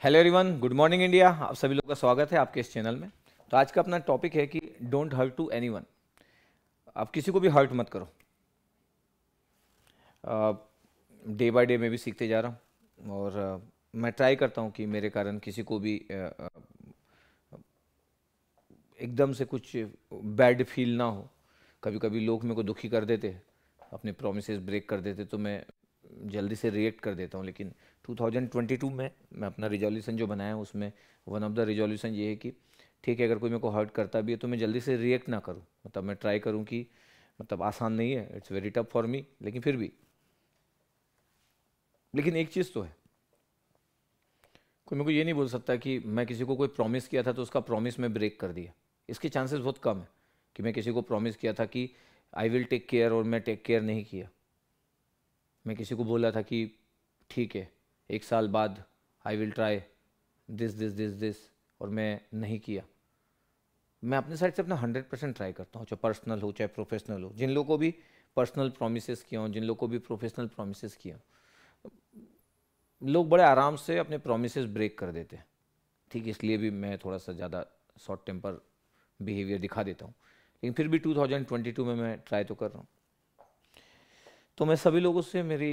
Hello everyone, good morning India. आप सभी लोगों का स्वागत है आपके इस चैनल में। तो आज का अपना टॉपिक है कि डोंट हर्ट टू एनीवन। आप किसी को भी हर्ट मत करो। डे बाय डे मैं भी सीखते जा रहा हूँ और मैं ट्राई करता हूँ कि मेरे कारण किसी को भी एकदम से कुछ बैड फील ना हो। कभी कभी लोग मेरे को दुखी कर देते हैं, अपने प्रोमिसेस ब्रेक कर देते, तो मैं जल्दी से रिएक्ट कर देता हूँ। लेकिन 2022 में मैं अपना रिजोल्यूशन जो बनाया है उसमें वन ऑफ द रिजोल्यूशन ये है कि ठीक है, अगर कोई मेरे को हर्ट करता भी है तो मैं जल्दी से रिएक्ट ना करूँ। मतलब मैं ट्राई करूँ कि आसान नहीं है, it's very tough for me, लेकिन फिर भी। लेकिन एक चीज़ तो है, कोई मेरे को ये नहीं बोल सकता कि मैं किसी को कोई प्रॉमिस किया था तो उसका प्रॉमिस मैं ब्रेक कर दिया। इसके चांसेस बहुत कम है कि मैं किसी को प्रॉमिस किया था कि आई विल टेक केयर और मैं टेक केयर नहीं किया। मैं किसी को बोला था कि ठीक है, एक साल बाद I will try this this this this, और मैं नहीं किया। मैं अपने साइड से अपना 100% ट्राई करता हूँ, चाहे पर्सनल हो चाहे प्रोफेशनल हो। जिन लोगों को भी पर्सनल प्रोमिस किया हूँ, जिन लोगों को भी प्रोफेशनल प्रोमिस किया हूँ, लोग बड़े आराम से अपने प्रोमिस ब्रेक कर देते हैं। ठीक, इसलिए भी मैं थोड़ा सा ज़्यादा शॉर्ट टेम्पर बिहेवियर दिखा देता हूँ। लेकिन फिर भी 2022 में मैं ट्राई तो कर रहा हूँ। तो मैं सभी लोगों से मेरी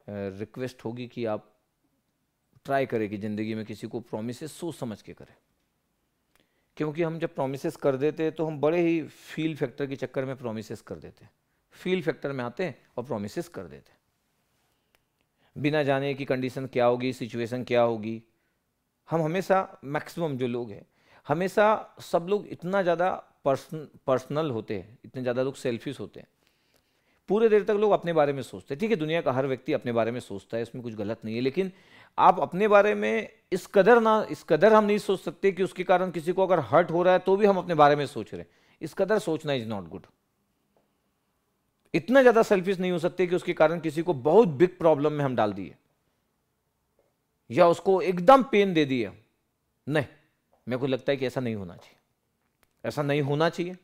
रिक्वेस्ट होगी कि आप ट्राई करें कि ज़िंदगी में किसी को प्रोमिस सोच समझ के करें। क्योंकि हम जब प्रोमिस कर देते हैं तो हम बड़े ही फील फैक्टर के चक्कर में प्रोमिस कर देते हैं। फील फैक्टर में आते हैं और प्रोमिस कर देते हैं बिना जाने कि कंडीशन क्या होगी, सिचुएशन क्या होगी। हम हमेशा, मैक्सिमम जो लोग हैं, हमेशा सब लोग इतना ज़्यादा पर्सनल होते हैं, इतने ज़्यादा लोग सेल्फिश होते हैं। पूरे देर तक लोग अपने बारे में सोचते हैं। ठीक है, दुनिया का हर व्यक्ति अपने बारे में सोचता है, इसमें कुछ गलत नहीं है। लेकिन आप अपने बारे में इस कदर हम नहीं सोच सकते कि उसके कारण किसी को अगर हर्ट हो रहा है तो भी हम अपने बारे में सोच रहे हैं। इस कदर सोचना इज नॉट गुड। इतना ज़्यादा सेल्फिश नहीं हो सकते कि उसके कारण किसी को बहुत बिग प्रॉब्लम में हम डाल दिए या उसको एकदम पेन दे दिया। नहीं, मेरे को लगता है कि ऐसा नहीं होना चाहिए, ऐसा नहीं होना चाहिए,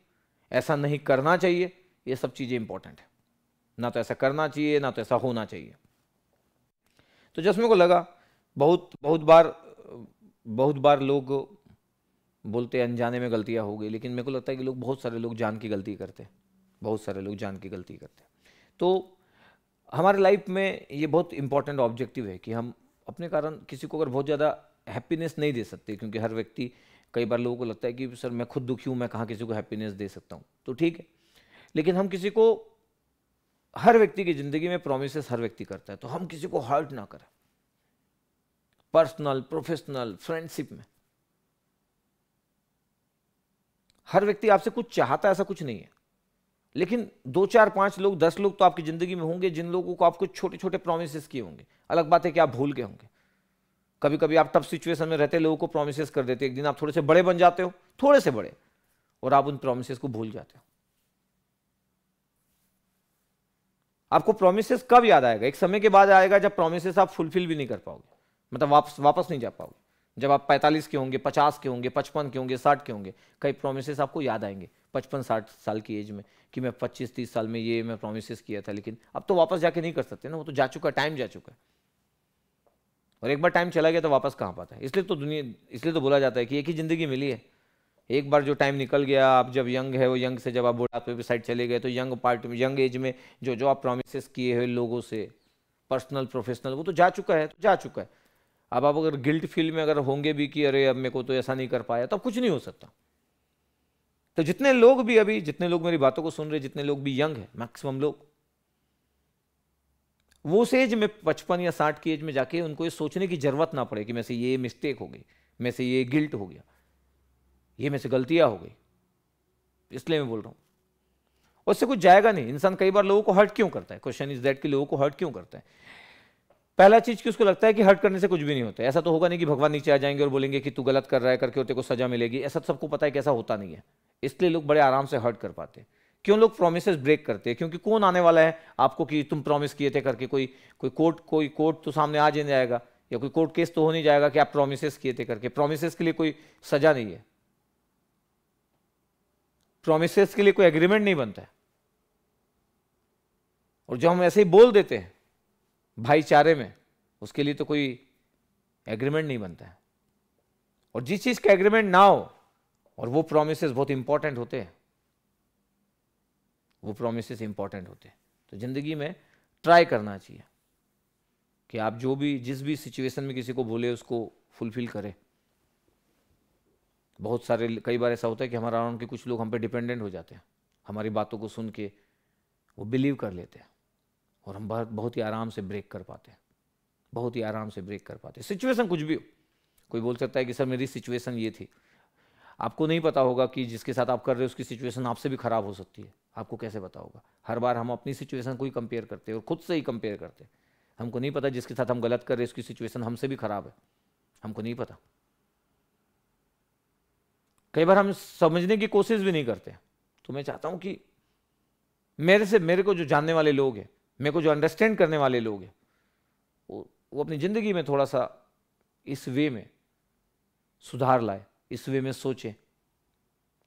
ऐसा नहीं करना चाहिए। ये सब चीज़ें इंपॉर्टेंट है। ना तो ऐसा करना चाहिए, ना तो ऐसा होना चाहिए। तो जैसे मेरे को लगा, बहुत बार लोग बोलते हैं अनजाने में गलतियां हो गई, लेकिन मेरे को लगता है कि बहुत सारे लोग जान की गलती करते हैं। बहुत सारे लोग जान की गलती करते हैं। तो हमारे लाइफ में ये बहुत इंपॉर्टेंट ऑब्जेक्टिव है कि हम अपने कारण किसी को अगर बहुत ज़्यादा हैप्पीनेस नहीं दे सकते, क्योंकि हर व्यक्ति, कई बार लोगों को लगता है कि सर मैं खुद दुखी हूँ, मैं कहाँ किसी को हैप्पीनेस दे सकता हूँ। तो ठीक है, लेकिन हम किसी को, हर व्यक्ति की ज़िंदगी में प्रोमिस हर व्यक्ति करता है, तो हम किसी को हर्ट ना करें। पर्सनल, प्रोफेशनल, फ्रेंडशिप में हर व्यक्ति आपसे कुछ चाहता है, ऐसा कुछ नहीं है। लेकिन 2 4 5 लोग, 10 लोग तो आपकी जिंदगी में होंगे जिन लोगों को आपको छोटे छोटे प्रोमिस किए होंगे। अलग बात है कि आप भूल गए होंगे। कभी कभी आप टफ सिचुएशन में रहते लोगों को प्रोमिस कर देते, एक दिन आप थोड़े से बड़े बन जाते हो, थोड़े से बड़े, और आप उन प्रोमिस को भूल जाते हो। आपको प्रोमिस कब याद आएगा? एक समय के बाद आएगा जब प्रोमिस आप फुलफिल भी नहीं कर पाओगे, मतलब वापस नहीं जा पाओगे। जब आप 45 के होंगे, 50 के होंगे, 55 के होंगे, 60 के होंगे, कई प्रोमिस आपको याद आएंगे 55 60 साल की एज में कि मैं 25 30 साल में ये मैं प्रोमिस किया था। लेकिन अब तो वापस जाके नहीं कर सकते ना, वो तो जा चुका, टाइम जा चुका है। और एक बार टाइम चला गया तो वापस कहाँ पाता है। इसलिए तो बोला जाता है कि एक ही जिंदगी मिली है। एक बार जो टाइम निकल गया, आप जब यंग है, वो यंग से जब आप बुढ़ापे पे साइड चले गए, तो यंग एज में जो जो आप प्रोमिस किए हैं लोगों से, पर्सनल प्रोफेशनल, वो तो जा चुका है, तो जा चुका है। अब आप अगर गिल्ट फील में अगर होंगे भी कि अरे अब मेरे को तो ऐसा नहीं कर पाया, तो कुछ नहीं हो सकता। तो जितने लोग मेरी बातों को सुन रहे, जितने लोग भी यंग है, मैक्सिमम लोग वो उस एज में 55 या 60 की एज में जाके उनको ये सोचने की जरूरत ना पड़े कि मेरे से ये मिस्टेक हो गई, मेरे से ये गिल्ट हो गया, ये मेरे से गलतियां हो गई। इसलिए मैं बोल रहा हूं, उससे कुछ जाएगा नहीं। इंसान कई बार लोगों को हर्ट क्यों करता है? क्वेश्चन इज दैट कि लोगों को हर्ट क्यों करता है? पहला चीज कि उसको लगता है कि हर्ट करने से कुछ भी नहीं होता है। ऐसा तो होगा नहीं कि भगवान नीचे आ जाएंगे और बोलेंगे कि तू गलत कर रहा है करके और तेरे को सजा मिलेगी। ऐसा सबको पता है कि ऐसा होता नहीं है। इसलिए लोग बड़े आराम से हर्ट कर पाते हैं। क्यों लोग प्रोमिस ब्रेक करते हैं? क्योंकि कौन आने वाला है आपको कि तुम प्रॉमिस किए थे करके? कोई कोर्ट तो सामने आ जाएगा, या कोई कोर्ट केस तो हो नहीं जाएगा कि आप प्रोमिस किए थे करके। प्रोमिस के लिए कोई सजा नहीं है, प्रोमिस के लिए कोई एग्रीमेंट नहीं बनता है। और जो हम ऐसे ही बोल देते हैं भाईचारे में, उसके लिए तो कोई एग्रीमेंट नहीं बनता है। और जिस चीज का एग्रीमेंट ना हो, और वो प्रोमिसेस बहुत इंपॉर्टेंट होते हैं, वो प्रोमिसेस इंपॉर्टेंट होते हैं। तो जिंदगी में ट्राई करना चाहिए कि आप जो भी जिस भी सिचुएशन में किसी को बोले उसको फुलफिल करें। बहुत सारे कई बार ऐसा होता है कि हमारा अराउंड के कुछ लोग हम पे डिपेंडेंट हो जाते हैं, हमारी बातों को सुन के वो बिलीव कर लेते हैं, और हम बहुत ही आराम से ब्रेक कर पाते हैं, बहुत ही आराम से ब्रेक कर पाते हैं। सिचुएशन कुछ भी हो, कोई बोल सकता है कि सर मेरी सिचुएशन ये थी, आपको नहीं पता होगा कि जिसके साथ आप कर रहे हो उसकी सिचुएशन आपसे भी खराब हो सकती है। आपको कैसे पता होगा? हर बार हम अपनी सिचुएशन को ही कंपेयर करते हैं और खुद से ही कंपेयर करते हैं। हमको नहीं पता जिसके साथ हम गलत कर रहे हैं उसकी सिचुएशन हमसे भी खराब है, हमको नहीं पता। कई बार हम समझने की कोशिश भी नहीं करते। तो मैं चाहता हूं कि मेरे को जो जानने वाले लोग हैं, मेरे को जो अंडरस्टैंड करने वाले लोग हैं, वो अपनी जिंदगी में थोड़ा सा इस वे में सुधार लाए, इस वे में सोचें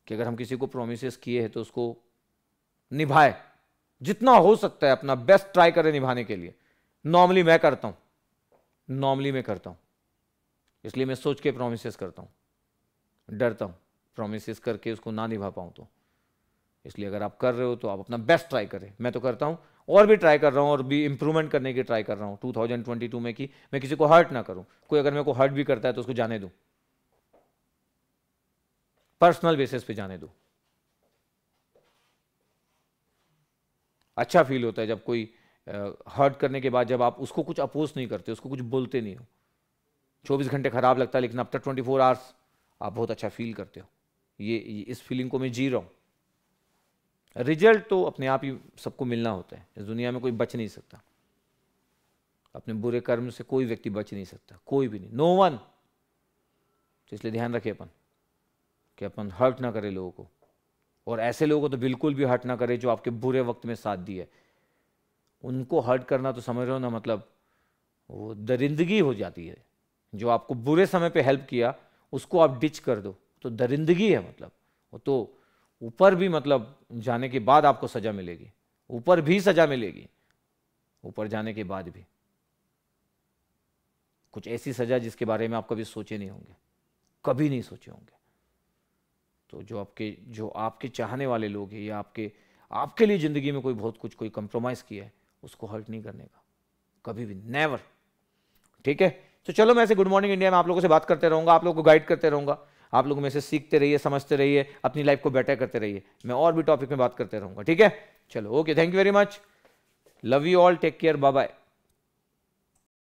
कि अगर हम किसी को प्रोमिसेस किए हैं तो उसको निभाए, जितना हो सकता है अपना बेस्ट ट्राई करें निभाने के लिए। नॉर्मली मैं करता हूं, इसलिए मैं सोच के प्रोमिसेस करता हूं, डरता हूं प्रोमिसेस करके उसको ना निभा पाऊं तो। इसलिए अगर आप कर रहे हो तो आप अपना बेस्ट ट्राई करें। मैं तो करता हूं और भी ट्राई कर रहा हूं और भी इंप्रूवमेंट करने की ट्राई कर रहा हूं 2022 में कि मैं किसी को हर्ट ना करूं। कोई अगर मेरे को हर्ट भी करता है तो उसको जाने दूं, पर्सनल बेसिस पे जाने दूं। अच्छा फील होता है जब कोई हर्ट करने के बाद जब आप उसको कुछ अपोज नहीं करते, उसको कुछ बोलते नहीं हो। 24 घंटे खराब लगता है लेकिन आफ्टर 24 आवर्स आप बहुत अच्छा फील करते हो। ये इस फीलिंग को मैं जी रहा हूं। रिजल्ट तो अपने आप ही सबको मिलना होता है, इस दुनिया में कोई बच नहीं सकता, अपने बुरे कर्म से कोई व्यक्ति बच नहीं सकता, कोई भी नहीं, नो वन। तो इसलिए ध्यान रखें अपन कि अपन हर्ट ना करें लोगों को, और ऐसे लोगों को तो बिल्कुल भी हर्ट ना करें जो आपके बुरे वक्त में साथ दिए। उनको हर्ट करना तो समझ रहे हो ना, मतलब वो दरिंदगी हो जाती है। जो आपको बुरे समय पे हेल्प किया उसको आप डिच कर दो तो दरिंदगी है, मतलब वो तो ऊपर भी मतलब जाने के बाद आपको सजा मिलेगी, ऊपर भी सजा मिलेगी, ऊपर जाने के बाद भी कुछ ऐसी सजा जिसके बारे में आप कभी सोचे नहीं होंगे, कभी नहीं सोचे होंगे। तो जो आपके चाहने वाले लोग हैं या आपके लिए जिंदगी में कोई बहुत कुछ कोई कंप्रोमाइज किया है, उसको हर्ट नहीं करने का कभी भी, नेवर। ठीक है, तो चलो मैं ऐसे गुड मॉर्निंग इंडिया में आप लोगों से बात करते रहूंगा, आप लोगों को गाइड करते रहूंगा, आप लोग में से सीखते रहिए, समझते रहिए, अपनी लाइफ को बेटर करते रहिए। मैं और भी टॉपिक में बात करते रहूंगा। ठीक है, चलो okay, thank you very much, love you all, take care, bye bye.